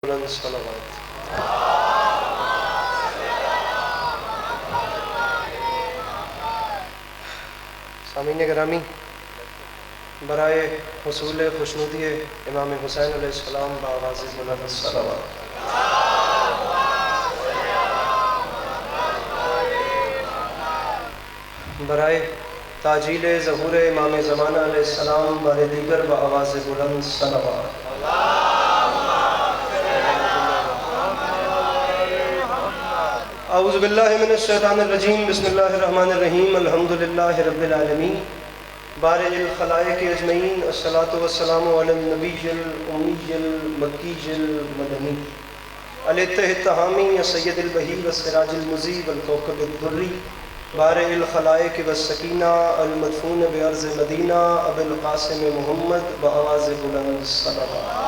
بلند صلوات۔ سامعین گرامی، برائے حصول خوشنودی امام حسین علیہ السلام بآواز بلند صلوات۔ برائے تاجیل ظہور امام زمانہ علیہ السلام بارے دیگر بآواز بلند صلوات۔ اعوذ باللہ من الشیطان الرجیم، بسم اللہ الرحمن الرحیم، الحمدللہ رب العالمین، بارئ الخلائق اجمعین، الصلاۃ والسلام علی النبی الامی المکی المدنی الاتہ التہامی سید البہی والسراج المضیء والکوکب الدری، بارئ الخلائق والسکینہ المدفون بارض مدینہ ابی القاسم محمد بآواز بلند صلوات۔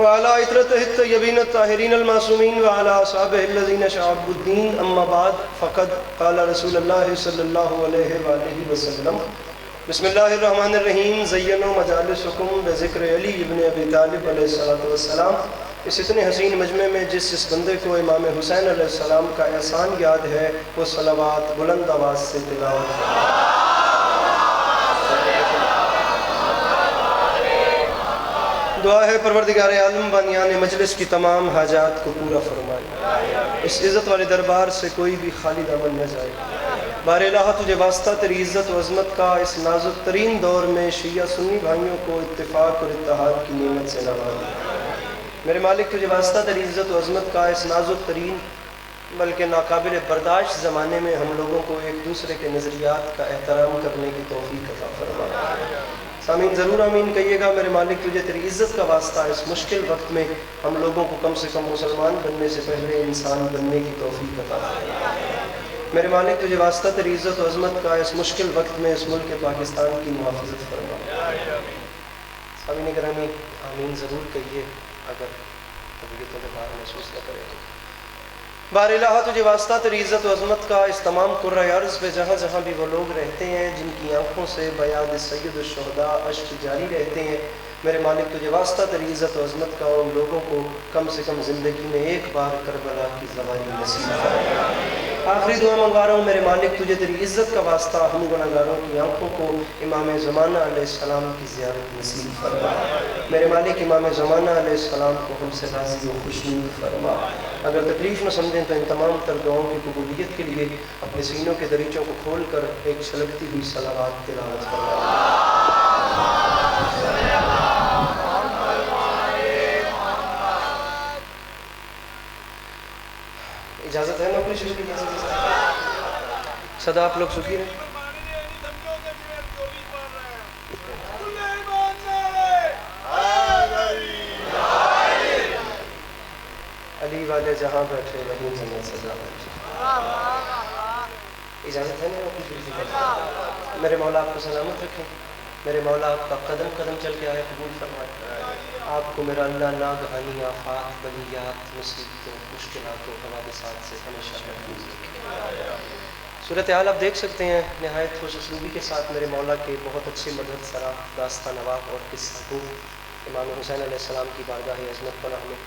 وعلى عطرته الطيبين الطاهرين المعصومين وعلى أصحابه الذين شعبوا الدين، أما بعد، فقد قال رسول الله صلى الله عليه وآله وسلم، بسم الله الرحمن الرحیم، زینوا مجالسکم بذکر علی ابن ابی طالب علیہ الصلوۃ والسلام۔ اس اتنے حسین مجمع میں جس بندے کو امام حسین علیہ السلام کا احسان یاد ہے، وہ صلوات بلند آواز سے تلاوت کرے۔ دعا ہے پروردگار عالم بانیان مجلس کی تمام حاجات کو پورا فرمائے، اس عزت والے دربار سے کوئی بھی خالی دامن نہ جائے۔ بار الہ تجھے واسطہ تیری عزت و عظمت کا، اس نازک ترین دور میں شیعہ سنی بھائیوں کو اتفاق اور اتحاد کی نعمت سے نواز۔ میرے مالک تجھے واسطہ تیری عزت و عظمت کا، اس نازک ترین بلکہ ناقابل برداشت زمانے میں ہم لوگوں کو ایک دوسرے کے نظریات کا احترام کرنے کی توفیق عطا فرما۔ سامعین ضرور آمین کہیے گا۔ میرے مالک تجھے تیری عزت کا واسطہ، اس مشکل وقت میں ہم لوگوں کو کم سے کم مسلمان بننے سے پہلے انسان بننے کی توفیق عطا فرما۔ میرے مالک تجھے واسطہ تیری عزت و عظمت کا، اس مشکل وقت میں اس ملک پاکستان کی محافظت فرما۔ سامعین گرامی، آمین ضرور کہیے اگر طبیعت میں بار محسوس نہ کرے۔ بار الہ تجھے واسطہ تیری عزت و عظمت کا، اس تمام کرۂ ارض پہ جہاں جہاں بھی وہ لوگ رہتے ہیں جن کی آنکھوں سے بیاد سید الشہداء اشک جاری رہتے ہیں، میرے مالک تجھے واسطہ تیری عزت و عظمت کا ان لوگوں کو کم سے کم زندگی میں ایک بار کربلا کی زواری نصیب فرما۔ آخری دعا منگوا رہا ہوں میرے مالک تجھے تیری عزت کا واسطہ ہم گناہ گاروں کی آنکھوں کو امام زمانہ علیہ السلام کی زیارت نصیب فرما۔ میرے مالک امام زمانہ علیہ السلام کو ہم سے راضی و خوشنود فرما۔ اگر تکلیف نہ سمجھیں تو ان تمام تر دعاؤں کی قبولیت کے لیے اپنے سینوں کے دریچوں کو کھول کر ایک چھلکتی ہوئی صلوات تلاوت فرما۔ اجازت ہے نا اپنی شروع کی صدا آپ لوگ سکھی رہے۔ علی والے جہاں بیٹھے وہیں جنت سجا بیٹھے۔ اجازت ہے نا اپنی شروع کی۔ میرے مولا آپ کو سلامت رکھیں، میرے مولا آپ کا قدم قدم چل کے آئے قبول فرمائے، آپ کو میرا اللہ ناگہانی آفات بلیات مصیبتوں مشکلات و حوادثات سے ہمیشہ محفوظ رکھے۔ صورتحال آپ دیکھ سکتے ہیں، نہایت خوش اسلوبی کے ساتھ میرے مولا کے بہت اچھے مدد سرا داستہ نواب اور قصہ گو امام حسین علیہ السلام کی بارگاہ عظمت پناہ میں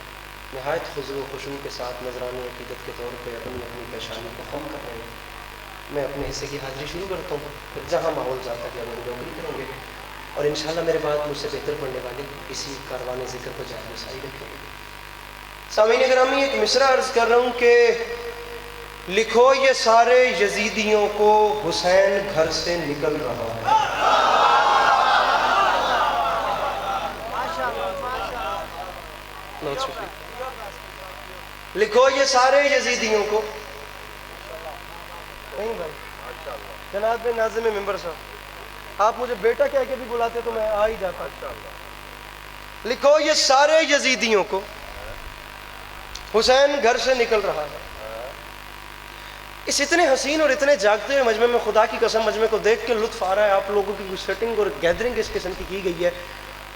نہایت خضوع و خشوع کے ساتھ نذرانِ عقیدت کے طور پہ اپنی پیشانی کو خم کر رہے ہیں۔ میں اپنے حصے کی حاضری شروع کرتا ہوں، پھر جہاں ماحول جاتا ہے ہم ڈوگری کریں گے اور انشاءاللہ میرے بعد مجھ سے بہتر پڑھنے والے اسی کاروان ذکر کو جاری ساری رکھیں گے۔ سامعین گرامی، ایک مصرع عرض کر رہا ہوں کہ لکھو یہ سارے یزیدیوں کو حسین گھر سے نکل رہا ہے۔ بہت شکریہ۔ لکھو یہ سارے یزیدیوں کو، نہیں بھائی جناب ناظم ممبر صاحب، آپ مجھے بیٹا کہہ کے بھی بلاتے تو میں آ ہی جاتا۔ لکھو یہ سارے یزیدیوں کو حسین گھر سے نکل رہا ہے۔ اس اتنے حسین اور اتنے جاگتے ہوئے مجمع میں خدا کی قسم مجمع کو دیکھ کے لطف آ رہا ہے۔ آپ لوگوں کی سیٹنگ اور گیدرنگ اس قسم کی گئی ہے،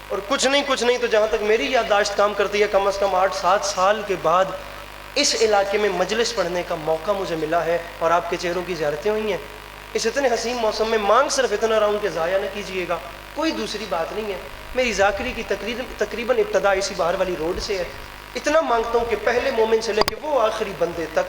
اور کچھ نہیں تو جہاں تک میری یادداشت کام کرتی ہے، کم از کم 8-7 سال کے بعد اس علاقے میں مجلس پڑھنے کا موقع مجھے ملا ہے اور آپ کے چہروں کی زیارتیں ہوئی ہیں۔ اس اتنے حسین موسم میں مانگ صرف اتنا رہا ہوں کہ ضائع نہ کیجئے گا، کوئی دوسری بات نہیں ہے. میری ذاکری کی تقریباً ابتدا اسی باہر والی روڈ سے ہے. اتنا مانگتا ہوں کہ پہلے مومن سے لے کے وہ آخری بندے تک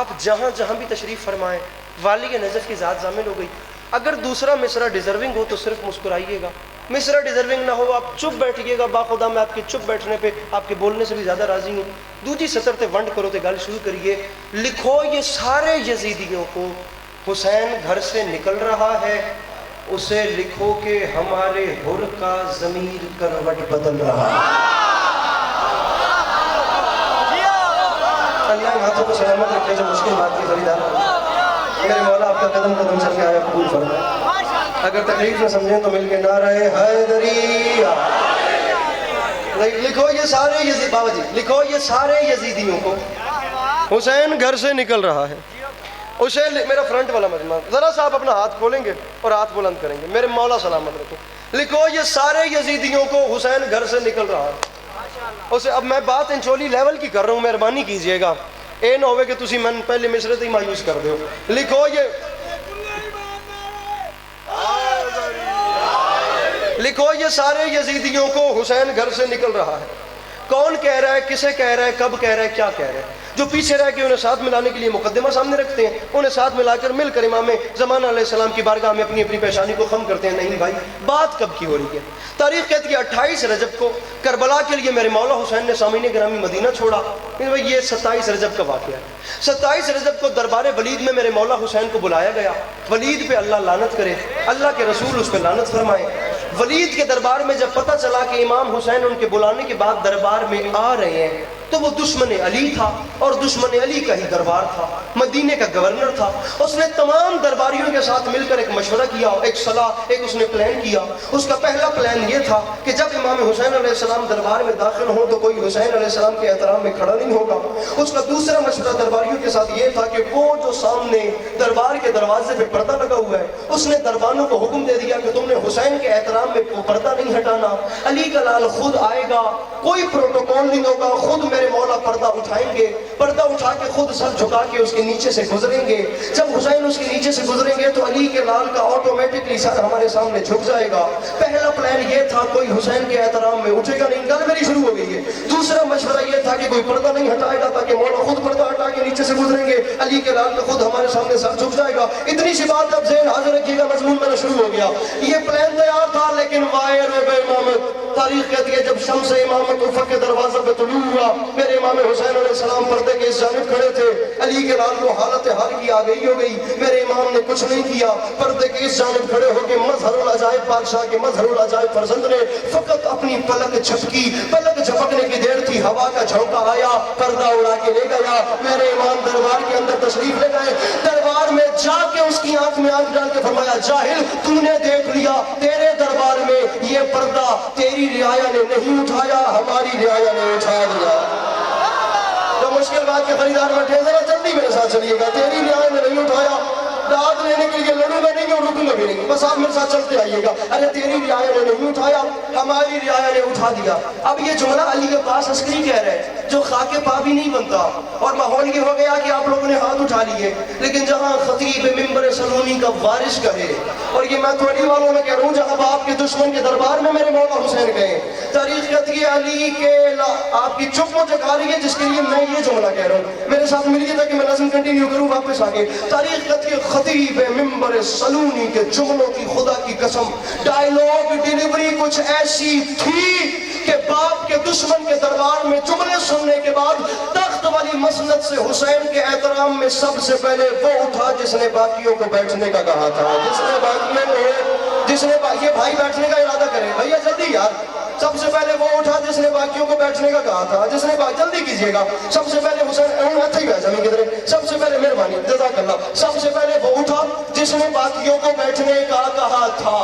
آپ جہاں جہاں بھی تشریف فرمائیں والی نجف کی ذات ضامن ہو گئی. اگر دوسرا مصرع ڈیزرونگ ہو تو صرف مسکرائیے گا, مصرع ڈیزرونگ نہ ہو آپ چپ بیٹھیے گا. باخدا میں آپ کے چپ بیٹھنے پہ آپ کے بولنے سے بھی زیادہ راضی ہوں. دوسری سطر تے ونڈ کرو تے گل شروع کریے. لکھو یہ سارے یزیدیوں کو حسین گھر سے نکل رہا ہے, اسے لکھو کہ ہمارے حر کا ضمیر کروٹ بدل رہا ہے. اللہ ان ہاتھوں کو سلامت رکھے جو مشکل بات کی خریدار. میرے مولا آپ کا قدم قدم چل کے آیا قبول فرمائے. اگر تکلیف نہ سمجھیں تو مل کے نعرہ حیدری. لکھو یہ سارے یزید, بابا جی لکھو یہ سارے یزیدیوں کو حسین گھر سے نکل رہا ہے, اسے میرا فرنٹ والا مجمع ذرا سا آپ اپنا ہاتھ کھولیں گے اور ہاتھ بلند کریں گے. میرے مولا سلامت رکھو. لکھو یہ سارے یزیدیوں کو حسین گھر سے نکل رہا ہے. اسے اب میں بات انچولی لیول کی کر رہا ہوں, مہربانی کیجئے گا, اے نہ ہوئے کہ تسی من پہلے مصرے تے ہی مایوس کر دے ہو. لکھو یہ سارے یزیدیوں کو حسین گھر سے نکل رہا ہے. کون کہہ رہا ہے, کسے کہہ رہا ہے, کب کہہ رہا ہے, کیا کہہ رہا ہے؟ جو پیچھے رہ کے انہیں ساتھ ملانے کے لیے مقدمہ سامنے رکھتے ہیں, انہیں ساتھ ملا کر مل کر امام زمانہ علیہ السلام کی بارگاہ میں اپنی اپنی پیشانی کو خم کرتے ہیں. نہیں بھائی, بات کب کی ہو رہی ہے؟ تاریخ کہتی ہے 28 رجب کو کربلا کے لیے میرے مولا حسین نے سامعین گرامی مدینہ چھوڑا. یہ 27 رجب کا واقعہ ہے. 27 رجب کو دربار ولید میں میرے مولا حسین کو بلایا گیا. ولید پہ اللہ لعنت کرے, اللہ کے رسول اس پہ لعنت فرمائے. ولید کے دربار میں جب پتہ چلا کہ امام حسین ان کے بلانے کے بعد دربار میں آ رہے ہیں تو وہ دشمن علی تھا, اور دشمن علی کا ہی دربار تھا, مدینے کا گورنر تھا. اس نے تمام درباریوں کے ساتھ مل کر ایک مشورہ کیا, ایک صلاح, ایک اس نے پلان کیا. اس کا پہلا پلان یہ تھا کہ جب امام حسین علیہ السلام دربار میں داخل ہوں تو کوئی حسین علیہ السلام کے احترام میں کھڑا نہیں ہوگا. اس کا دوسرا مشورہ درباریوں کے ساتھ یہ تھا کہ وہ جو سامنے دربار کے دروازے پہ پردہ لگا ہوا ہے, اس نے دربانوں کو حکم دے دیا کہ تم نے حسین کے احترام میں پردہ نہیں ہٹانا. علی کا لال خود آئے گا, کوئی پروٹوکول نہیں ہوگا, خود میرے مولا پردہ اٹھائیں گے, پردہ اٹھا کے خود سر جھکا کے اس کے نیچے سے گزریں گے. جب حسین اس کے نیچے سے گزریں گے تو علی کے لال کا آٹومیٹکلی سر ہمارے سامنے جھک جائے گا. پہلا پلان یہ تھا, کوئی حسین کے احترام میں اٹھے گا نہیں. گل میری شروع ہو گئی ہے. دوسرا مشورہ یہ تھا کہ کوئی پردہ نہیں ہٹائے گا تاکہ مولا خود پردہ ہٹا کے نیچے سے گزریں گے, علی کے لال کا خود ہمارے سامنے سر جھک جائے گا. اتنی سی بات اب ذہن حاضر رکھیے گا, مضمون میرا شروع ہو گیا. یہ پلان تیار تھا لیکن وائر و بے امامت. تاریخ کہتی ہے جب شمس امامت افق کے دروازہ پہ طلوع ہوا, میرے امام حسین علیہ السلام پردے کے اس جانب کھڑے تھے. علی کے لال کو حالت حال کی آ گئی ہو گئی. میرے امام نے کچھ نہیں کیا, پردے کے اس جانب کھڑے ہو کے مظہر العجائب بادشاہ کے مظہر العجائب فرزند نے فقط اپنی پلک جھپکی. پلک جھپکنے کی دیر تھی, ہوا کا جھونکا آیا, پردہ اڑا کے لے گیا. میرے امام دربار کے اندر تشریف لے گئے. دربار میں جا کے اس کی آنکھ میں آنکھ ڈال کے فرمایا, جاہل تو نے دیکھ لیا, تیرے دربار میں یہ پردہ تیری رعایا نے نہیں اٹھایا, ہماری رعایا نے اٹھا دیا. جو مشکل بات کے خریدار بیٹھے ذرا جلدی میرے ساتھ چلیے گا. تیری رعایا نے نہیں اٹھایا, داد لینے کے لیے لڑوں گا نہیں اور رکوں گا بھی نہیں, بس آپ میرے ساتھ چلتے آئیے گا. ارے تیری رعایا نے نہیں اٹھایا, ہماری رعایا نے اٹھا دیا. اب یہ جملہ علی کے پاس عسکری کہہ رہے ہیں جو خاک پا بھی نہیں بنتا, اور ماحول یہ ہو گیا کہ آپ لوگوں نے ہاتھ اٹھا لیے. لیکن جہاں خطیب ممبر سلونی کا وارث کہے, اور یہ میں تھوڑی والوں میں کہہ رہا ہوں جہاں باپ کے دشمن کے دربار میں میرے مولا حسین گئے, تاریخ کہتی ہے علی کے آپ کی چپ مجھے کہا رہی ہے جس کے لیے میں یہ جملہ کہہ رہا ہوں. میرے ساتھ ملیے تھا کہ میں نظم کنٹینیو کروں واپس آگے. تاریخ کہتی ہے خطیب ممبر سلونی کے جملوں کی خدا کی قسم ڈائیلاگ ڈیلیوری کچھ ایسی تھی کہ باپ کے دشمن کے دربار میں جملے سننے کے بعد تخت والی مسند سے حسین کے احترام میں سب سے پہلے وہ اٹھا جس نے باقیوں کو بیٹھنے کا کہا تھا. یہ بھائی بیٹھنے کا ارادہ کرے, بھیا جلدی یار. سب سے پہلے وہ اٹھا جس نے باقیوں کو بیٹھنے کا کہا تھا, جس نے جلدی کیجئے گا. سب سے پہلے حسین ہاتھ ہی زمین کی طرف, سب سے پہلے مہربانی جزاک اللہ, سب سے پہلے وہ اٹھا جس نے باقیوں کو بیٹھنے کا کہا تھا.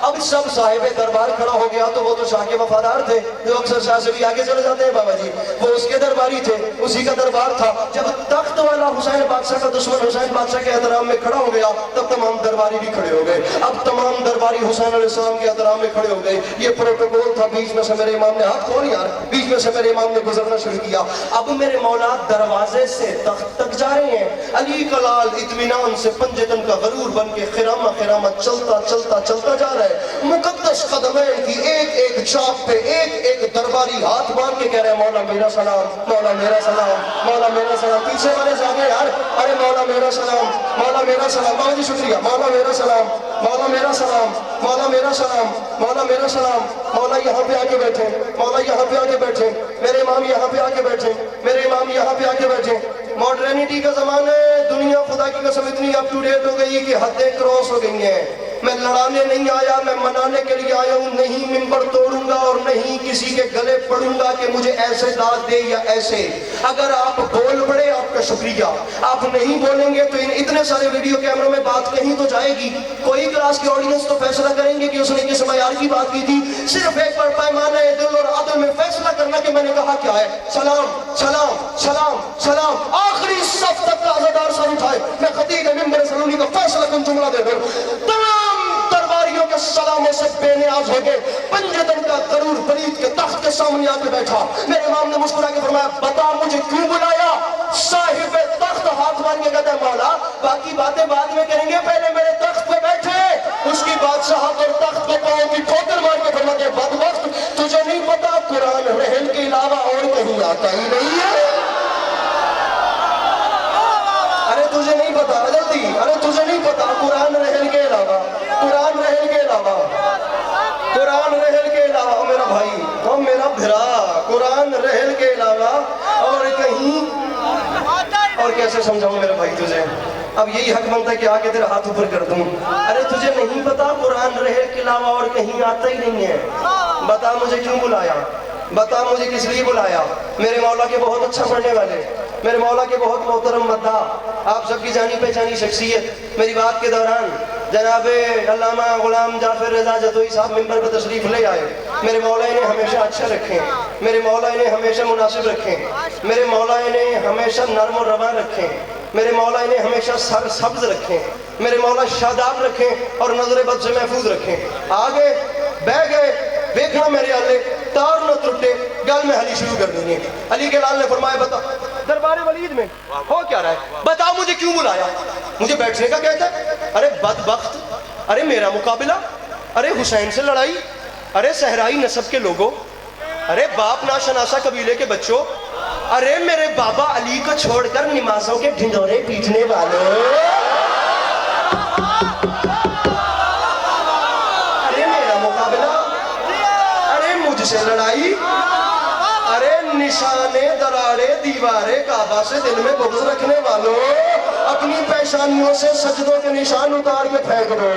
اب سب صاحب دربار کھڑا ہو گیا تو وہ تو شاہ کے وفادار تھے جو اکثر شاہ سے بھی آگے چلے جاتے ہیں بابا جی, وہ اس کے درباری تھے, اسی کا دربار تھا. جب تخت والا حسین بادشاہ کا دشمن حسین بادشاہ کے احترام میں کھڑا ہو گیا تب تمام درباری بھی کھڑے ہو گئے. اب تمام درباری حسین علیہ السلام کے احترام میں کھڑے ہو گئے. یہ پروٹوکول تھا, بیچ میں سے میرے امام نے ہاتھ کھول یار, بیچ میں سے میرے امام نے گزرنا شروع کیا. اب میرے مولا دروازے سے تخت تک جا رہے ہیں. علی کا لال اطمینان سے پنجتن کا غرور بن کے خرامہ خرامہ چلتا چلتا چلتا جا رہا ہے. مقدس قدمین کی ایک ایک چاپ پہ ایک ایک درباری ہاتھ باندھ کے کہہ رہے ہیں مولا میرا سلام, مولا میرا سلام, مولا میرا سلام. پیچھے والے جاگے یار, ارے مولا میرا سلام, مولا میرا سلام. بابا جی شکریہ, مولا میرا سلام, مولا میرا سلام, مولا میرا سلام, مولا میرا سلام. مولا یہاں پہ آ کے بیٹھے, مولا یہاں پہ آ کے بیٹھے, میرے امام یہاں پہ آ کے بیٹھے, میرے امام یہاں پہ آ کے بیٹھے. ماڈرنٹی کا زمانہ ہے, دنیا خدا کی قسم اتنی اپ ٹو ڈیٹ ہو گئی کہ حدیں کراس ہو گئی ہیں. میں لڑانے نہیں آیا, میں منانے کے لیے آیا ہوں. نہیں منبر توڑوں گا اور نہیں کسی کے گلے پڑوں گا کہ مجھے ایسے داد دے یا ایسے. اگر آپ بول پڑے آپ کا شکریہ, آپ نہیں بولیں گے تو ان اتنے سارے ویڈیو کیمروں میں بات کہیں تو جائے گی. کوئی کلاس کی آڈینس تو فیصلہ کریں گے کہ اس نے کس معیار کی بات کی تھی. صرف ایک پر پیمانہ دل اور عدل میں فیصلہ کرنا کہ میں نے کہا کیا ہے. سلام سلام سلام سلام. آخری صف تک کا عزادار سر اٹھائے, میں خطیب ممبر سلونی کا فیصلہ کن جملہ دے دوں. تمام درباریوں کے سلاموں سے بے نیاز ہو گئے. پنجتن کا غرور پلید کے تخت کے سامنے آ کے بیٹھا. میرے امام نے مسکرا کے فرمایا بتا مجھے کیوں بلایا. صاحب تخت ہاتھ مار کے کہتا ہے مولا باقی باتیں بعد میں کریں گے, پہلے میرے تخت پہ بیٹھے. اس کی بادشاہت اور تخت پہ پاؤں کی ٹھوکر مار کے فرمایا بدبخت تجھے نہیں پتا قرآن رحل کے علاوہ اور کہیں آتا ہی نہیں ہے. ارے تجھے نہیں پتا, جلدی, ارے تجھے نہیں پتا قرآن رحل کے علاوہ, قرآن رحل کے علاوہ, قرآن رحل کے علاوہ. میرا بھائی اور میرا بھرا, قرآن رحل کے علاوہ اور کہیں. اور کیسے سمجھاؤں میرے بھائی تجھے, اب یہی حق بنتا ہے کہ آگے تیرا ہاتھ اوپر کر دوں. ارے تجھے نہیں پتا قرآن رحل کے علاوہ اور کہیں آتا ہی نہیں ہے. بتا مجھے کیوں بلایا, بتا مجھے کس لیے بلایا. میرے مولا کے بہت اچھا پڑھنے والے, میرے مولا کے بہت محترم مداح, آپ سب کی جانی پہچانی شخصیت. میری بات کے دوران جناب علامہ غلام جعفر رضا جتوئی صاحب ممبر پر تشریف لے آئے. میرے مولا انہیں ہمیشہ اچھا رکھیں, میرے مولا انہیں ہمیشہ مناسب رکھیں, میرے مولا انہیں ہمیشہ نرم و رواں رکھیں, میرے مولا انہیں ہمیشہ سر سبز رکھیں, میرے مولا شاداب رکھیں اور نظر بد سے محفوظ رکھیں. آگے بہ گئے, دیکھنا میرے آلے تار نہ ٹوٹے, گل میں حلی شروع کر دیں گے. علی کے لال نے فرمایا بتا دربار ولید میں ہو کیا رہا ہے, بتا مجھے کیوں بلایا. مجھے بیٹھنے کا کہتا ہے. ارے بدبخت, ارے میرا مقابلہ, ارے حسین سے لڑائی, ارے صحرائی نسب کے لوگوں, ارے باپ ناشناسا قبیلے کے بچوں, ارے میرے بابا علی کو چھوڑ کر نمازوں کے ڈھنڈورے پیٹنے والوں, ارے میرا مقابلہ, ارے مجھ سے لڑائی, ارے نشانے درارے دیوارے کعبہ سے دل میں بغض رکھنے والوں, اپنی پیشانیوں سے سجدوں کے نشان اتار کے پھینک دو,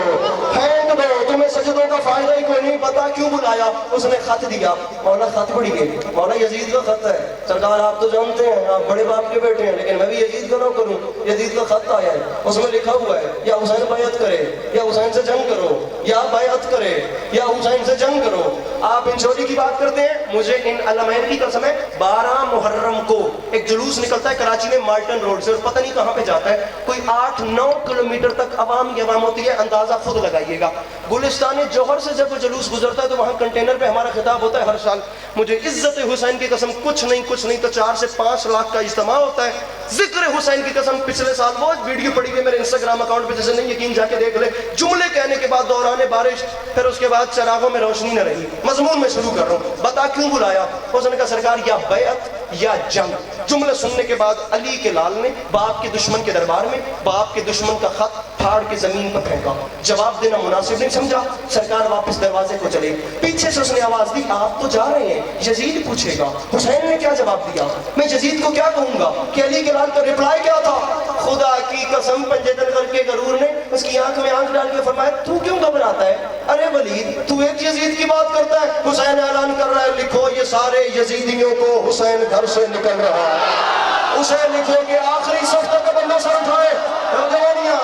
پھینک دو. تمہیں سجدوں کا فائدہ ہی کوئی نہیں. پتا کیوں بلایا. اس نے خط دیا. مولا خط پڑھی گئی. مولا یزید کا خط ہے. سرکار آپ تو جانتے ہیں آپ بڑے باپ کے بیٹے ہیں, لیکن میں بھی یزید کا نہ کروں. یزید کا خط آیا ہے, اس میں لکھا ہوا ہے یا حسین بیعت کرے یا حسین سے جنگ کرو, یا بیعت کرے یا حسین سے جنگ کرو. آپ انشوری کی بات کرتے ہیں, مجھے ان علمین کی قسم ہے. 12 محرم کو ایک جلوس نکلتا ہے کراچی میں مالٹن روڈ سے, اور پتہ نہیں کہاں پہ جاتا ہے, کوئی 8-9 کلومیٹر تک عوام ہی عوام ہوتی ہے, اندازہ خود لگائیے گا. گلستان جوہر سے جب وہ جلوس گزرتا ہے تو وہاں کنٹینر پہ ہمارا خطاب ہوتا ہے ہر سال. مجھے عزت حسین کی قسم کچھ نہیں تو 4 سے 5 لاکھ کا اجتماع ہوتا ہے. ذکر حسین کی قسم پچھلے سال وہ ویڈیو پڑی ہوئی میرے انسٹاگرام اکاؤنٹ پہ, جیسے نہیں یقین جا کے دیکھ لے. جملے کہنے کے بعد دوران بارش, پھر اس کے بعد چراغوں میں روشنی نہ رہی. مضمون میں شروع کر رہا ہوں. بتا کیوں بلایا. اس نے کہا سرکار یا بیعت یا جنگ. جملے سننے کے بعد علی کے لال نے باپ کے دشمن کے دربار میں باپ کے دشمن کا خط پھاڑ کے زمین پر پھینکا. جواب دینا مناسب نہیں سمجھا. سرکار واپس دروازے کو چلے. پیچھے سے اس نے آواز دی آپ تو جا رہے ہیں, یزید پوچھے گا. حسین نے کیا جواب دیا. میں یزید کو کیا کہوں گا کہ علی کے لال کا ریپلائی کیا تھا. خدا کی قسم پنجتن کر کے غرور نے اس کی آنکھ میں آنکھ ڈال کے فرمایا تو کیوں گھبراتا ہے. ارے ولید تو ایک یزید کی بات کرتا ہے. حسین اعلان کر رہا ہے لکھو یہ سارے یزیدیوں کو حسین گھر سے نکل رہا ہے. اسے لکھو کہ آخری صف تک کا بندہ سر اٹھائے.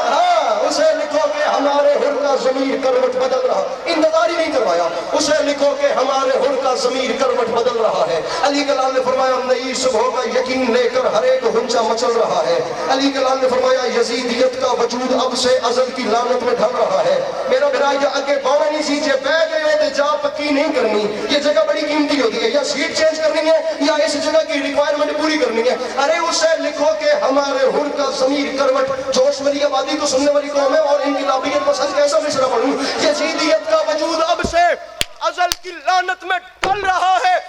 ہاں اسے لکھو کہ ہمارے حر کا ضمیر کروٹ بدل رہا. انتظار ہی نہیں کروایا, اسے لکھو کہ ہمارے ہر کا ضمیر کروٹ بدل رہا ہے. علی کے لال نے فرمایا نئی صبح کا یقین لے کر ہر ایک ہنچا مچل رہا ہے. علی کے لال نے فرمایا یزیدیت کا وجود اب سے ازل کی لعنت میں ڈھل رہا ہے. میرا بھرا یہ اگے باؤں نہیں سیچے بہ گئے ہوتے جا پکی نہیں کرنی. یہ جگہ بڑی قیمتی ہوتی ہے, یا سیٹ چینج کرنی ہے یا اس جگہ کی ریکوائرمنٹ پوری کرنی ہے. ارے اسے لکھو کہ ہمارے ہر کا ضمیر کروٹ. جوش والی آبادی کو سننے والی قوم ہے اور انقلابیت پسند کیسا مشرا پڑھوں. یزیدیت کا وجود اب سے ازل کی لعنت میں ڈل رہا ہے.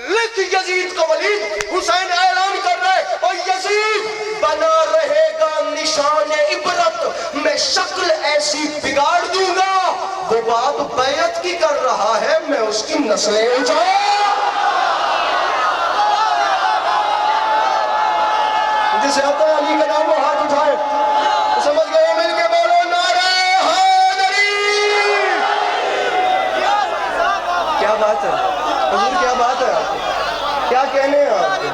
لکھ یزید کو ولید. حسین اعلان کر رہے اور یزید بنا رہے گا نشان عبرت, میں شکل ایسی بگاڑ دوں گا. وہ بات بیعت کی کر رہا ہے, میں اس کی نسلیں اٹھاؤں. جسے آتا ہے علی کا نام وہ ہاتھ اٹھائے. سمجھ گئے, مل کے بولو نعرہ حیدری. کیا بات ہے حضور, کیا بات ہے آپ کی, کیا کہنے ہیں آپ کے.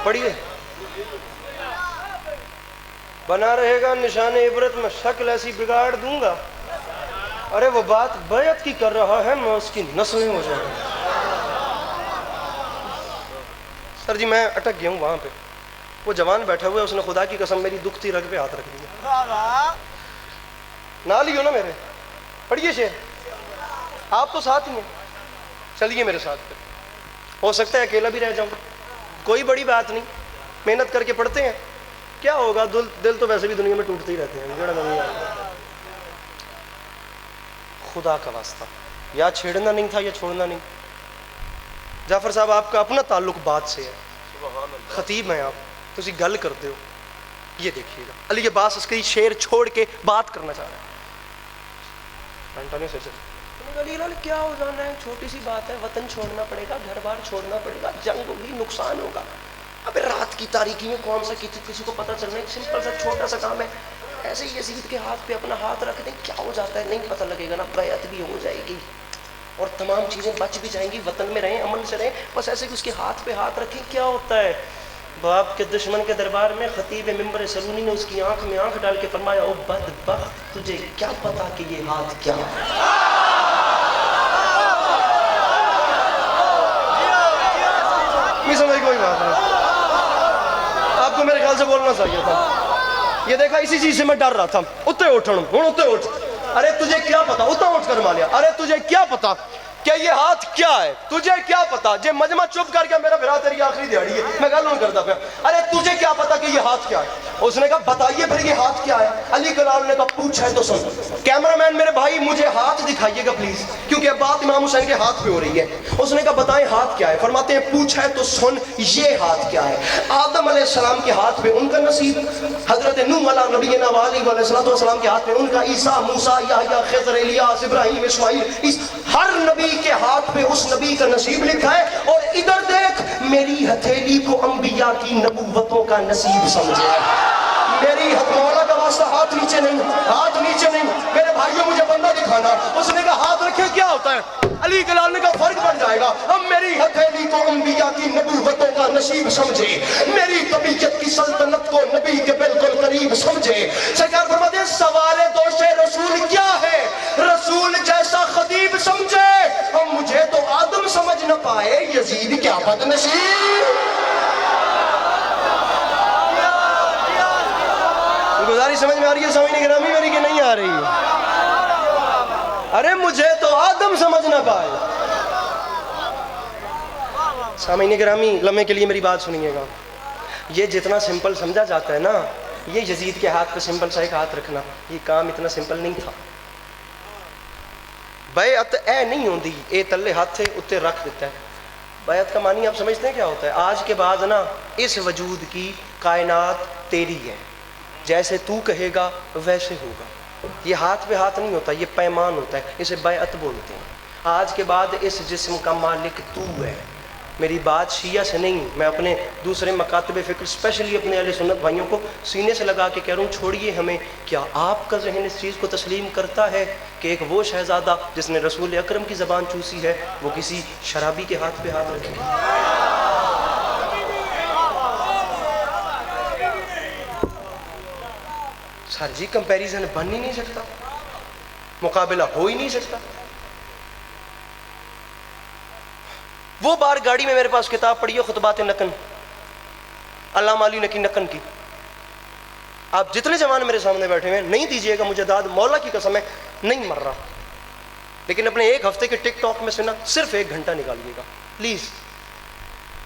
پڑھیے, بنا رہے گا نشان عبرت, میں شکل ایسی بگاڑ دوں گا. ارے وہ بات بیعت کی کر رہا ہے, میں اس کی نسلیں ہو جائیں. سر جی میں اٹک گیا ہوں وہاں پہ. وہ جوان بیٹھا ہوا ہے, اس نے خدا کی قسم میری دکھتی رگ پہ ہاتھ رکھ دیا. نہ لیو نا میرے. پڑھیے شعر, آپ تو ساتھ ہی ہیں, چلیے میرے ساتھ پہ. ہو سکتا ہے اکیلا بھی رہ جاؤں, کوئی بڑی بات نہیں, محنت کر کے پڑھتے ہیں. کیا ہوگا, دل تو ویسے بھی دنیا میں ٹوٹتے ہی رہتے ہیں. خدا کا واسطہ, یا چھیڑنا نہیں تھا یا چھوڑنا نہیں. جعفر صاحب آپ کا اپنا تعلق بات سے ہے, خطیب ہیں آپ, تو اسی گل کرتے ہو. یہ دیکھیے گا علی عباس عسکری شعر چھوڑ کے بات کرنا چاہ رہا ہے. علی لال کیا ہو جانا ہے, چھوٹی سی بات ہے, وطن چھوڑنا پڑے گا, گھر بار چھوڑنا پڑے گا, جنگ ہوگی, نقصان ہوگا. اب رات کی تاریکی میں کون سا کسی کو پتہ چلنا ہے, سمپل سا چھوٹا سا کام ہے. ایسے ہی یزید کے ہاتھ پہ اپنا ہاتھ رکھ دیں, کیا ہو جاتا ہے نہیں پتہ لگے گا نا. بیعت بھی ہو جائے گی اور تمام چیزیں بچ بھی جائیں گی, وطن میں رہیں, امن سے رہیں. بس ایسے کہ اس کے ہاتھ پہ ہاتھ رکھیں, کیا ہوتا ہے. باپ کے دشمن کے دربار میں خطیب ممبر سلونی نے اس کی آنکھ میں آنکھ ڈال کے فرمایا, او بدبخت تجھے کیا پتا کہ یہ ہاتھ کیا ہے. سمجھ کوئی بات نہیں, آپ کو میرے خیال سے بولنا چاہیے تھا. یہ دیکھا اسی چیز سے میں ڈر رہا تھا. اتے اٹھن ہوں, اتے اٹھ. ارے تجھے کیا پتا, اتا اٹھ کر مالیا. ارے تجھے کیا پتا کہ یہ ہاتھ کیا ہے, تجھے کیا پتا. جے مجمع چپ کر کے میرا بھرا تیری آخری دیہڑی ہے, میں گل نہیں کرتا پیا. ارے تجھے کیا پتا کہ یہ ہاتھ کیا ہے. اس نے کہا بتائیے پھر یہ ہاتھ کیا ہے. علی کلال نے کہا پوچھ ہے تو سن. کیمرہ مین میرے بھائی مجھے ہاتھ دکھائیے گا پلیز, کیونکہ اب بات امام حسین کے ہاتھ پہ ہو رہی ہے. اس نے کہا بتائیں ہاتھ کیا ہے. فرماتے ہیں پوچھ ہے تو سن, یہ ہاتھ کیا ہے. آدم علیہ السلام کے ہاتھ پہ ان کا نصیب, حضرت نوح علیہ نبینا علیہ السلام کے ہاتھ پہ ان کا, عیسیٰ, موسیٰ, یحییٰ, خضر, الیاس, ابراہیم, اسماعیل, ہر نبی کے ہاتھ پہ اس نبی کا نصیب لکھا ہے. اور ادھر دیکھ, میری ہتھیلی کو انبیاء کی نبوتوں کا نصیب سمجھے. میری مولا کا واسطہ ہاتھ نیچے نہیں, ہاتھ نیچے نہیں. میرے بھائیوں مجھے بندہ دکھانا. اس نے کہا ہاتھ رکھے کیا ہوتا ہے. علی کلال نے کہا فرق پڑ جائے گا. اب میری ہتھیلی کو انبیاء کی نبوتوں کا نصیب سمجھے, میری طبیعت کی سلطنت کو نبی کے بالکل قریب سمجھے. سرکار فرماتے ہیں سوال دوش رسول کیا ہے, رسول جیسا خطیب سمجھے. اب مجھے تو آدم سمجھ نہ پائے, یزید کیا بد نصیب. گزارش سمجھ میں آ رہی ہے سامعین گرامی میری کہ نہیں آ رہی ہے. ارے مجھے تو آدم سمجھ نہ پائے. سامعین گرامی لمحے کے لیے میری بات سنیے گا. یہ جتنا سمپل سمجھا جاتا ہے نا, یہ یزید کے ہاتھ پہ سمپل سا ایک ہاتھ رکھنا, یہ کام اتنا سمپل نہیں تھا. بیعت اے نہیں ہوندی, اے تلے ہاتھ اتے رکھ دیتا ہے. بیعت کا معنی آپ سمجھتے ہیں کیا ہوتا ہے. آج کے بعد نا اس وجود کی کائنات تیری ہے, جیسے تو کہے گا ویسے ہوگا. یہ ہاتھ پہ ہاتھ نہیں ہوتا، یہ پیمان ہوتا ہے، اسے بیعت بولتے ہیں۔ آج کے بعد اس جسم کا مالک تو ہے۔ میری بات شیعہ سے نہیں، میں اپنے دوسرے مکاتب فکر اسپیشلی اپنے اہل سنت بھائیوں کو سینے سے لگا کے کہہ رہا ہوں، چھوڑیے ہمیں۔ کیا آپ کا ذہن اس چیز کو تسلیم کرتا ہے کہ ایک وہ شہزادہ جس نے رسول اکرم کی زبان چوسی ہے وہ کسی شرابی کے ہاتھ پہ ہاتھ رکھے گا؟ سر جی کمپیریزن بن ہی نہیں سکتا، مقابلہ ہو ہی نہیں سکتا۔ وہ بار گاڑی میں میرے پاس کتاب پڑھی ہے خطبات نکن، علامہ علی نقی نکن کی۔ آپ جتنے جوان میرے سامنے بیٹھے ہوئے ہیں، نہیں دیجئے گا مجھے داد، مولا کی قسم ہے نہیں مر رہا، لیکن اپنے ایک ہفتے کے ٹک ٹاک میں سے نا صرف 1 گھنٹہ نکالیے گا پلیز،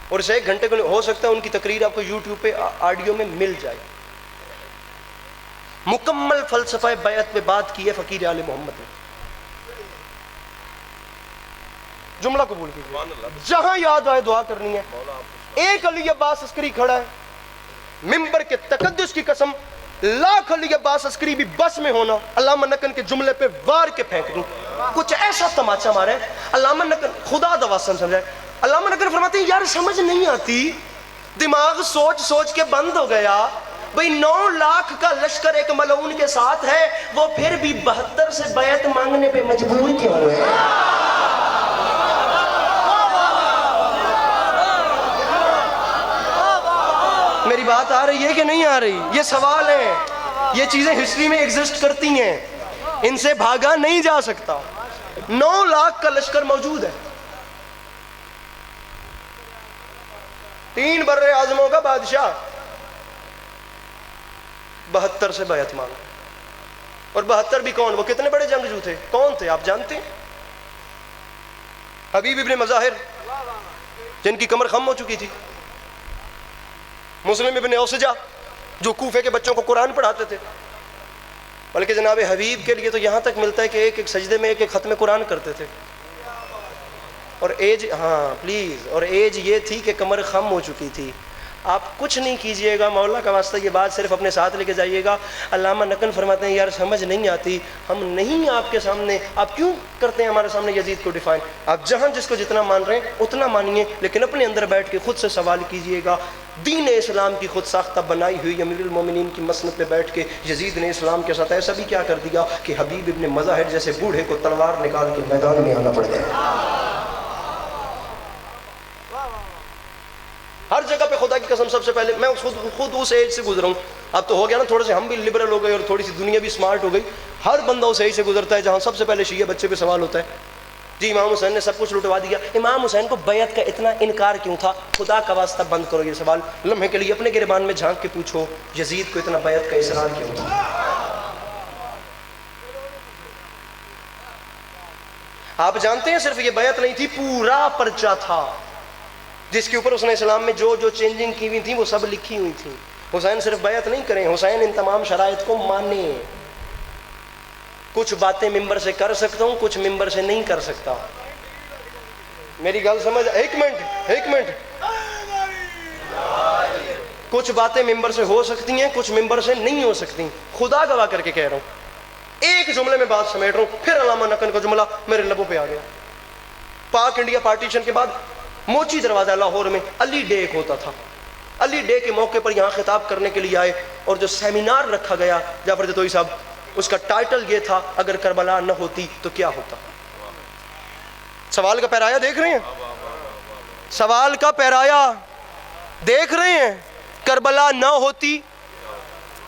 اور اس 1 گھنٹے کو ہو سکتا ہے ان کی تقریر آپ کو یوٹیوب پہ آڈیو میں مل جائے۔ مکمل فلسفہ بیعت پہ بات کی ہے فقیر آل محمد نے۔ جملہ قبول کیجیے، جہاں یاد آئے دعا کرنی ہے۔ ایک علی عباس عسکری کھڑا ہے، ممبر کے تقدس کی قسم، لاکھ علی عباس عسکری بھی بس میں ہونا علامہ نکن کے جملے پہ وار کے پھینک دوں، کچھ ایسا تماچا مارا ہے علامہ نکن، خدا دواسن سمجھائے۔ علامہ نکن فرماتے ہیں یار سمجھ نہیں آتی، دماغ سوچ سوچ کے بند ہو گیا، بھئی 9 لاکھ کا لشکر ایک ملعون کے ساتھ ہے، وہ پھر بھی 72 سے بیعت مانگنے پہ مجبور کیوں ہوئے؟ میری بات آ رہی ہے کہ نہیں آ رہی؟ یہ سوال ہے، یہ چیزیں ہسٹری میں ایگزسٹ کرتی ہیں، ان سے بھاگا نہیں جا سکتا۔ 9 لاکھ کا لشکر موجود ہے، 3 بر اعظموں کا بادشاہ، 72 سے بیعت مانگا، اور 72 بھی کون؟ وہ کتنے بڑے جنگجو تھے، کون تھے آپ جانتے ہیں؟ حبیب ابن مظاہر جن کی کمر خم ہو چکی تھی، مسلم ابن اوسجہ جو کوفے کے بچوں کو قرآن پڑھاتے تھے، بلکہ جناب حبیب کے لیے تو یہاں تک ملتا ہے کہ ایک ایک سجدے میں ایک ایک ختم قرآن کرتے تھے، اور ایج، ہاں پلیز، اور ایج یہ تھی کہ کمر خم ہو چکی تھی۔ آپ کچھ نہیں کیجئے گا، مولا کا واسطہ یہ بات صرف اپنے ساتھ لے کے جائیے گا۔ علامہ نکن فرماتے ہیں یار سمجھ نہیں آتی، ہم نہیں آپ کے سامنے، آپ کیوں کرتے ہیں ہمارے سامنے یزید کو ڈیفائن؟ آپ جہاں جس کو جتنا مان رہے ہیں اتنا مانیے، لیکن اپنے اندر بیٹھ کے خود سے سوال کیجئے گا۔ دین اسلام کی خود ساختہ بنائی ہوئی امیر المومنین کی مسند پہ بیٹھ کے یزید نے اسلام کے ساتھ ایسا بھی کیا کر دیا کہ حبیب ابن مظاہر جیسے بوڑھے کو تلوار نکال کے میدان میں آنا پڑ گیا۔ ہر جگہ پہ خدا کی قسم سب سے پہلے میں خود اس ایج سے گزرا ہوں، اب تو ہو گیا نا تھوڑے سے ہم بھی لبرل ہو گئے اور تھوڑی سی دنیا بھی سمارٹ ہو گئی۔ ہر بندہ اس ایج سے گزرتا ہے جہاں سب سے پہلے شیعہ بچے پہ سوال ہوتا ہے، جی امام حسین نے سب کچھ لٹوا دیا، امام حسین کو بیعت کا اتنا انکار کیوں تھا؟ خدا کا واسطہ بند کرو یہ سوال، لمحے کے لیے اپنے گریبان میں جھانک کے پوچھو، یزید کو اتنا بیعت کا اصرار کیوں تھا؟ آپ جانتے ہیں صرف یہ بیعت نہیں تھی، پورا پرچہ تھا جس کے اوپر اس نے اسلام میں جو جو چینجنگ کی ہوئی تھیں وہ سب لکھی ہوئی تھیں۔ حسین صرف بیعت نہیں کریں، حسین ان تمام شرائط کو مانیں۔ کچھ باتیں ممبر سے کر سکتا ہوں، کچھ ممبر سے نہیں کر سکتا۔ میری گل سمجھ، ایک منٹ، کچھ باتیں ممبر سے ہو سکتی ہیں، کچھ ممبر سے نہیں ہو سکتی، خدا گواہ کر کے کہہ رہا ہوں۔ ایک جملے میں بات سمیٹ رہا ہوں، پھر علامہ نکن کا جملہ میرے لبوں پہ آ گیا۔ پاک انڈیا پارٹیشن کے بعد موچی دروازہ لاہور میں علی ڈے ایک ہوتا تھا، علی ڈے کے موقع پر یہاں خطاب کرنے کے لیے آئے، اور جو سیمینار رکھا گیا جعفر جتوئی صاحب، اس کا ٹائٹل یہ تھا اگر کربلا نہ ہوتی تو کیا ہوتا۔ سوال کا پیرایا دیکھ رہے ہیں؟ سوال کا پیرایا دیکھ رہے ہیں؟ کربلا نہ ہوتی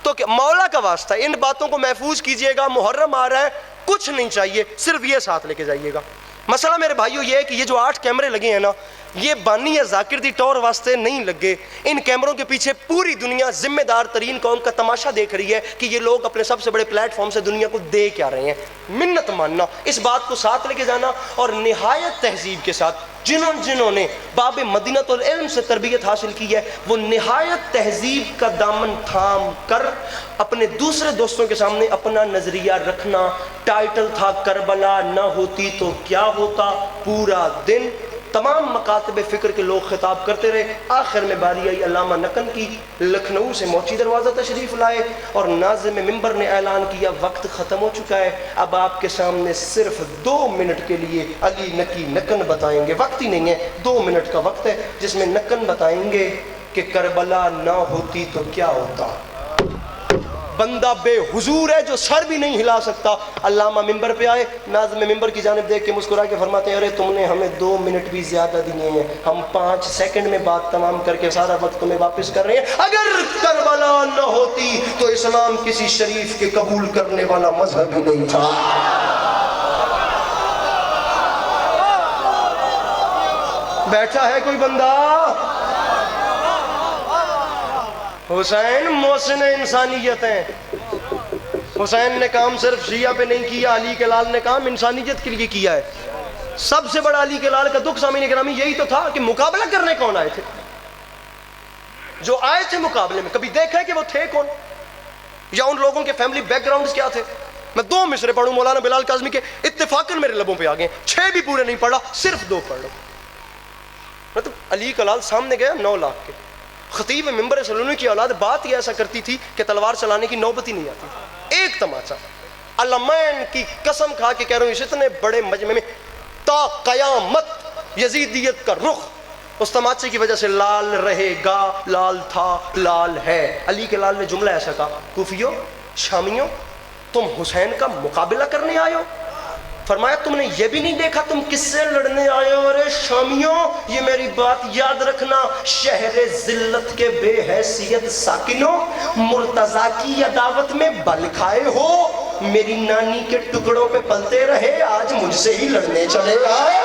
تو کیا؟ مولا کا واسطہ ان باتوں کو محفوظ کیجئے گا، محرم آ رہا ہے، کچھ نہیں چاہیے، صرف یہ ساتھ لے کے جائیے گا۔ مسئلہ میرے بھائیو یہ ہے کہ یہ جو 8 کیمرے لگے ہیں نا، یہ بانی یا ذاکر دی ٹور واسطے نہیں لگے، ان کیمروں کے پیچھے پوری دنیا ذمہ دار ترین قوم کا تماشا دیکھ رہی ہے کہ یہ لوگ اپنے سب سے بڑے پلیٹ فارم سے دنیا کو دے کیا رہے ہیں۔ منت ماننا، اس بات کو ساتھ لے کے جانا، اور نہایت تہذیب کے ساتھ جنہوں نے باب مدینۃ العلم سے تربیت حاصل کی ہے، وہ نہایت تہذیب کا دامن تھام کر اپنے دوسرے دوستوں کے سامنے اپنا نظریہ رکھنا۔ ٹائٹل تھا کربلا نہ ہوتی تو کیا ہوتا، پورا دن تمام مکاتب فکر کے لوگ خطاب کرتے رہے. آخر میں باری آئی علامہ نقن کی. لکھنؤ سے موچی دروازہ تشریف لائے اور ناظم ممبر نے اعلان کیا وقت ختم ہو چکا ہے, اب آپ کے سامنے صرف 2 منٹ کے لیے علی نقی نقن بتائیں گے. وقت ہی نہیں ہے, 2 منٹ کا وقت ہے جس میں نقن بتائیں گے کہ کربلا نہ ہوتی تو کیا ہوتا. بندہ بے حضور ہے جو سر بھی نہیں ہلا سکتا. علامہ ممبر پہ آئے, ناظم ممبر کی جانب دیکھ کے مسکرا کے فرماتے ہیں ارے تم نے ہمیں 2 منٹ بھی زیادہ دیے ہیں, ہم 5 سیکنڈ میں بات تمام کر کے سارا وقت تمہیں واپس کر رہے ہیں. اگر کربلا نہ ہوتی تو اسلام کسی شریف کے قبول کرنے والا مذہب ہی نہیں تھا. بیٹھا ہے کوئی بندہ. حسین محسن انسانیت ہیں. حسین نے کام صرف شیعہ پہ نہیں کیا, علی کے لال نے کام انسانیت کے لیے کیا ہے. سب سے بڑا علی کے لال کا دکھ سامعین گرامی یہی تو تھا کہ مقابلہ کرنے کون آئے تھے. جو آئے تھے مقابلے میں کبھی دیکھا ہے کہ وہ تھے کون, یا ان لوگوں کے فیملی بیک گراؤنڈز کیا تھے. میں 2 مصرے پڑھوں مولانا بلال کاظمی کے, اتفاقاً میرے لبوں پہ آ گئے, 6 بھی پورے نہیں پڑھا, صرف 2 پڑھ لو. مطلب علی کا لال سامنے گیا 9 لاکھ کے. خطیب ممبر سلونی کی اولاد بات ہی ایسا کرتی تھی کہ تلوار چلانے کی نوبت ہی نہیں آتی. ایک تماچا, علمین کی قسم کھا کے کہہ رہا ہوں, اس اتنے بڑے مجمع میں تا قیامت یزیدیت کا رخ اس تماچے کی وجہ سے لال رہے گا, لال تھا, لال ہے. علی کے لال نے جملہ ایسا کہا, کوفیوں شامیوں تم حسین کا مقابلہ کرنے آئے ہو. فرمایا تم نے یہ بھی نہیں دیکھا تم کس سے لڑنے آئے ہو. ارے شامیوں یہ میری بات یاد رکھنا, شہر ذلت کے بے حیثیت ساکنوں, مرتضیٰ کی عداوت میں بل کھائے ہو. میری نانی کے ٹکڑوں پہ پلتے رہے, آج مجھ سے ہی لڑنے چلے آئے.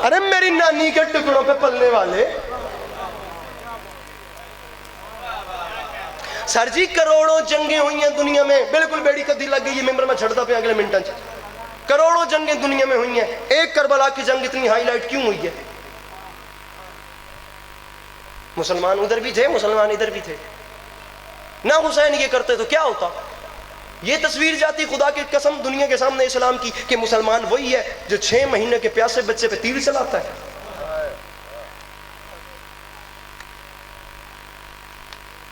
ارے میری نانی کے ٹکڑوں پہ پلنے والے, سر جی کروڑوں جنگیں ہوئی ہیں دنیا میں, بالکل بیڑی کدی لگ گئی, یہ ممبر میں چھڑتا پہ اگلے منٹاں چ. کروڑوں جنگیں دنیا میں ہوئی ہیں, ایک کربلا کی جنگ اتنی ہائی لائٹ کیوں ہوئی ہے؟ مسلمان ادھر بھی تھے, مسلمان ادھر بھی تھے. نہ حسین یہ کرتے تو کیا ہوتا؟ یہ تصویر جاتی خدا کی قسم دنیا کے سامنے اسلام کی کہ مسلمان وہی ہے جو 6 مہینے کے پیاسے بچے پہ تیر چلاتا ہے.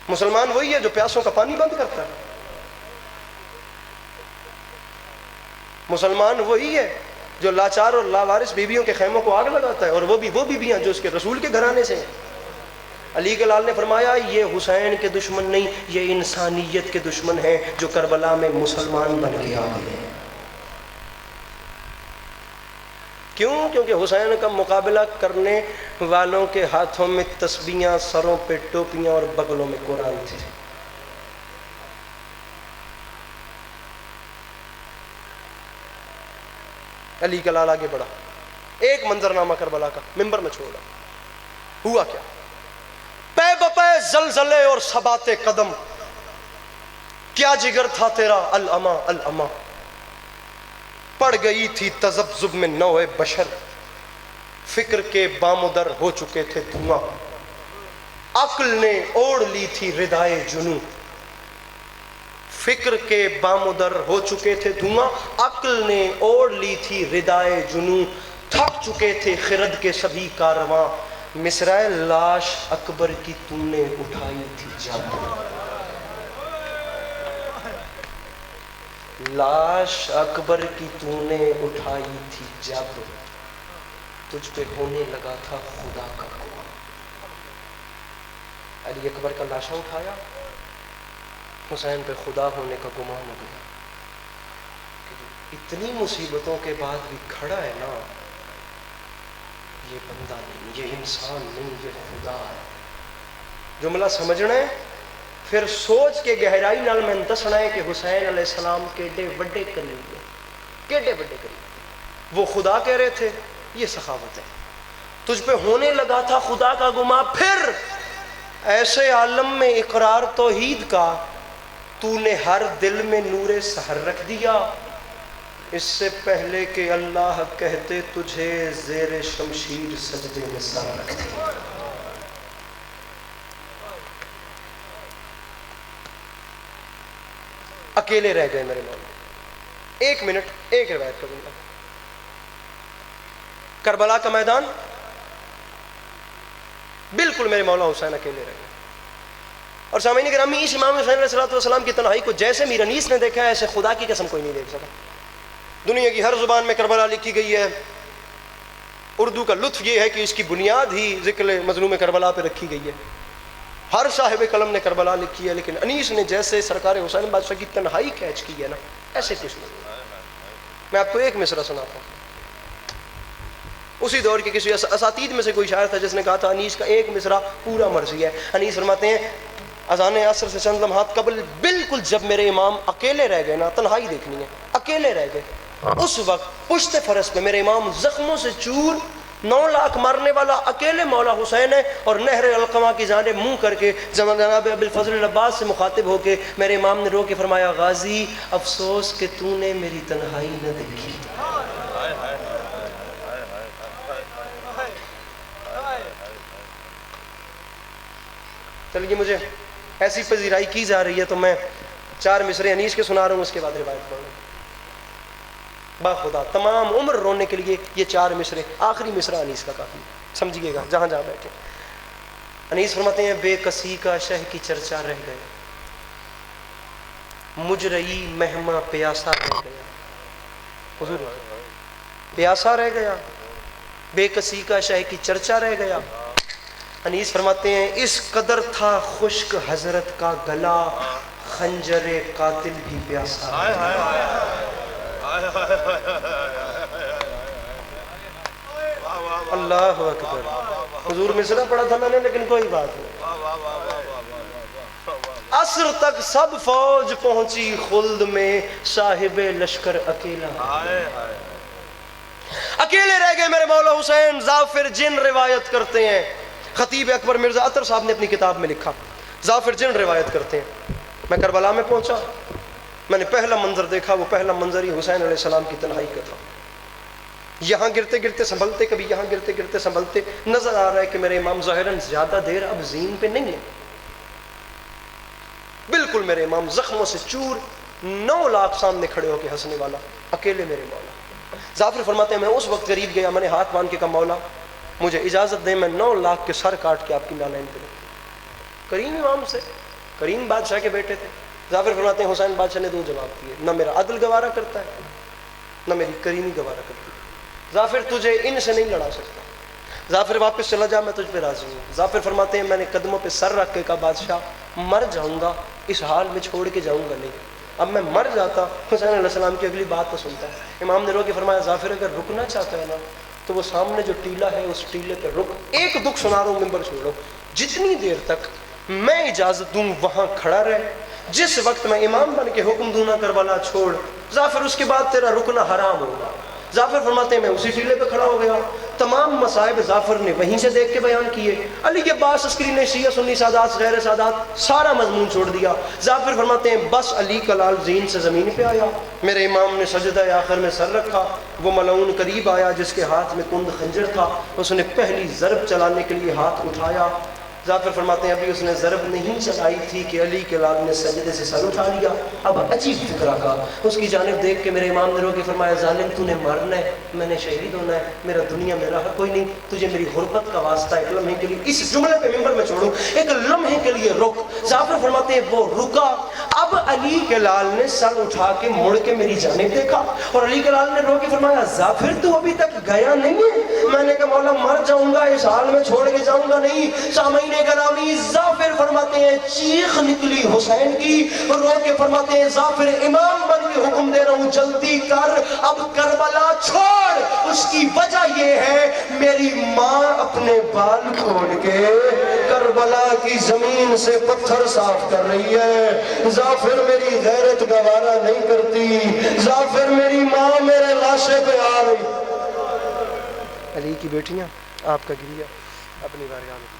مسلمان وہی ہے جو پیاسوں کا پانی بند کرتا ہے. مسلمان وہی ہے جو لاچار اور لاوارث بیویوں کے خیموں کو آگ لگاتا ہے, اور وہ بیویاں جو اس کے رسول کے گھرانے سے ہیں. علی کے لال نے فرمایا یہ حسین کے دشمن نہیں, یہ انسانیت کے دشمن ہیں جو کربلا میں مسلمان بن کے آ گئے. کیوں؟ کیونکہ حسین کا مقابلہ کرنے والوں کے ہاتھوں میں تسبیحاں, سروں پہ ٹوپیاں اور بغلوں میں قرآن تھے. علی کا لال آگے بڑھا, ایک منظرنامہ کربلا کا ممبر میں چھوڑا. ہوا کیا؟ پے بپے زلزلے اور ثبات قدم, کیا جگر تھا تیرا الاما الاما. پڑ گئی تھی تذبذب میں نوع بشر, فکر کے بامدر ہو چکے تھے دھواں. عقل نے اوڑھ لی تھی ردائے جنوں, فکر کے بامدر ہو چکے تھے دھواں. عقل نے اوڑھ لی تھی ردائے جنوں, تھک چکے تھے خرد کے سبھی کارواں. مصرع لاش اکبر کی تو نے اٹھائی تھی جب, لاش اکبر کی تو نے اٹھائی تھی جب, تجھ پہ ہونے لگا تھا خدا کا گمان. علی اکبر کا لاشا اٹھایا, حسین پہ خدا ہونے کا گمان ہو گیا. اتنی مصیبتوں کے بعد بھی کھڑا ہے نا, یہ بندہ نہیں, یہ انسان نہیں, یہ خدا ہے. جملہ سمجھنا ہے, پھر سوچ کے گہرائی نال میں دسنا ہے کہ حسین علیہ السلام کیڈے وڈے قریب ہیں, کیڈے وڈے قریب. وہ خدا کہہ رہے تھے, یہ سخاوت ہے. تجھ پہ ہونے لگا تھا خدا کا گما, پھر ایسے عالم میں اقرار توحید کا تو نے ہر دل میں نور سحر رکھ دیا. اس سے پہلے کہ اللہ کہتے تجھے زیر شمشیر سجدے میں سر رکھ دیا. اکیلے رہ گئے میرے مولا. 1 منٹ ایک روایت کروں گا. کربلا کا میدان بالکل میرے مولا حسین اکیلے رہ گئے. اور سامعین گرامی اس امام حسین علیہ السلام کی تنہائی کو جیسے میر انیس نے دیکھا ہے ایسے خدا کی قسم کوئی نہیں دیکھ سکا. دنیا کی ہر زبان میں کربلا لکھی گئی ہے. اردو کا لطف یہ ہے کہ اس کی بنیاد ہی ذکر مظلوم کربلا پہ رکھی گئی ہے. ہر صاحب قلم نے کربلا لکھی ہے, لیکن انیس نے جیسے سرکار حسین بادشاہ کی تنہائی کیچ کی ہے نا, ایسے کچھ نہیں. میں آپ کو ایک مصرع سناتا ہوں. اسی دور کے کسی اساتید میں سے کوئی شاعر تھا جس نے کہا تھا انیس کا ایک مصرع پورا مرضی ہے. انیس فرماتے ہیں اذان عصر سے چند لمحات قبل بالکل جب میرے امام اکیلے رہ گئے نا, تنہائی دیکھنی ہے, اکیلے رہ گئے, اس وقت پشت فرس پہ میرے امام زخموں سے چور 9 لاکھ مارنے والا اکیلے مولا حسین ہے, اور نہر القما کی جانب منہ کر کے جناب ابو الفضل العباس سے مخاطب ہو کے میرے امام نے رو کے فرمایا غازی افسوس کہ تو نے میری تنہائی نہ دیکھی. چلیے مجھے ایسی پذیرائی کی جا رہی ہے تو میں 4 مصرے انیس کے سنا رہا ہوں, اس کے بعد روایت پڑھوں. با خدا تمام عمر رونے کے لیے یہ 4 مصرے, آخری مصرع انیس کا کافی, سمجھیے گا جہاں جہاں بیٹھے. انیس فرماتے ہیں بے کسی کا شہ کی چرچا رہ گیا, مجرئی مہما پیاسا رہ گیا. حضور پیاسا رہ گیا, بے کسی کا شہ کی چرچا رہ گیا. انیس فرماتے ہیں اس قدر تھا خشک حضرت کا گلا, خنجر قاتل بھی پیاسا. اللہ اکبر. حضور مصرع پڑھا تھا میں نے, لیکن کوئی بات نہیں. عصر تک سب فوج پہنچی خلد میں, صاحب لشکر اکیلا. اکیلے رہ گئے میرے مولا حسین. ظافر جن روایت کرتے ہیں, خطیب اکبر مرزا عطر صاحب نے اپنی کتاب میں لکھا, ظافر جن روایت کرتے ہیں میں کربلا میں پہنچا, میں نے پہلا منظر دیکھا, وہ پہلا منظر ہی حسین علیہ السلام کی تنہائی کا تھا. یہاں گرتے گرتے سنبھلتے, کبھی یہاں گرتے گرتے سنبھلتے, نظر آ رہا ہے کہ میرے امام ظاہراً زیادہ دیر اب زین پہ نہیں ہے. بالکل میرے امام زخموں سے چور, 9 لاکھ سامنے کھڑے ہو کے ہنسنے والا, اکیلے میرے مولا. ظافر فرماتے ہیں میں اس وقت قریب گیا, میں نے ہاتھ باندھ کے کہا مولا مجھے اجازت دیں میں 9 لاکھ کے سر کاٹ کے آپ کی نالین پہ رکھوں. کریم امام سے, کریم بادشاہ کے بیٹے تھے. ظافر فرماتے ہیں حسین بادشاہ نے 2 جواب دیے, نہ میرا عدل گوارا کرتا ہے نہ میری کریمی گوارا کرتی ہے. ظافر تجھے ان سے نہیں لڑا سکتا, ظافر واپس چلا جا, میں تجھ پہ راضی ہوں. ظافر فرماتے ہیں میں نے قدموں پہ سر رکھ کے کہا بادشاہ مر جاؤں گا, اس حال میں چھوڑ کے جاؤں گا نہیں. اب میں مر جاتا, حسین علیہ السلام کی اگلی بات تو سنتا. امام نے رو کے فرمایا ظافر اگر رکنا چاہتا ہے نا تو وہ سامنے جو ٹیلا ہے اس ٹیلے پہ رک. ایک دکھ سنا رہا ہوں, ممبر چھوڑو, جتنی دیر تک میں اجازت دوں وہاں کھڑا رہے, جس وقت میں امام بن کے حکم دوں نہ کربلا چھوڑ, ظافر اس کے بعد تیرا رکنا حرام ہوگا. ظافر فرماتے ہیں میں اسی ٹیلے پہ کھڑا ہو گیا. تمام مصائب ظافر نے وہیں سے دیکھ کے بیان کیے. علی کے عباس عسکری نے شیعہ سنی سادات غیر سادات سارا مضمون چھوڑ دیا. ظافر فرماتے ہیں بس علی کا لال زین سے زمین پہ آیا, میرے امام نے سجدہ آخر میں سر رکھا, وہ ملعون قریب آیا جس کے ہاتھ میں کند خنجر تھا, اس نے پہلی ضرب چلانے کے لیے ہاتھ اٹھایا. ظافر فرماتے ہیں ابھی اس نے ضرب نہیں چلائی تھی کہ علی کے لال نے سجدے سے سر اٹھا لیا. اب عجیب فکرہ کا اس کی جانب دیکھ کے میرے امام نے رو کے فرمایا ظالم تو نے مرنا ہے, میں نے شہید ہونا ہے, میرا دنیا میں رہا کوئی نہیں, تجھے میری غربت کا واسطہ ایک لمحے کے لیے اس جملے پہ ممبر میں چھوڑوں, ایک لمحے کے لیے رک. ظافر فرماتے ہیں وہ رکا. اب علی کے لال نے سر اٹھا کے مڑ کے میری جانب دیکھا, اور علی کے لال نے رو کے فرمایا ظافر تو ابھی تک گیا نہیں ہے. میں نے کہا مولا مر جاؤں گا, اس حال میں چھوڑ کے جاؤں گا نہیں. سامعین گرامی ظافر فرماتے ہیں چیخ نکلی حسین کی, رو کے فرماتے ہیں ظافر امام بن کے حکم دے رہا ہوں جلدی کر, اب کربلا چھوڑ. اس کی وجہ یہ ہے میری ماں اپنے بال کھول کے کربلا کی زمین سے پتھر صاف کر رہی ہے. ظافر میری غیرت گوارا نہیں کرتی, ظافر میری ماں میرے لاشے پہ آ رہی. علی کی بیٹیاں آپ کا گریہ اپنی بارگاہ میں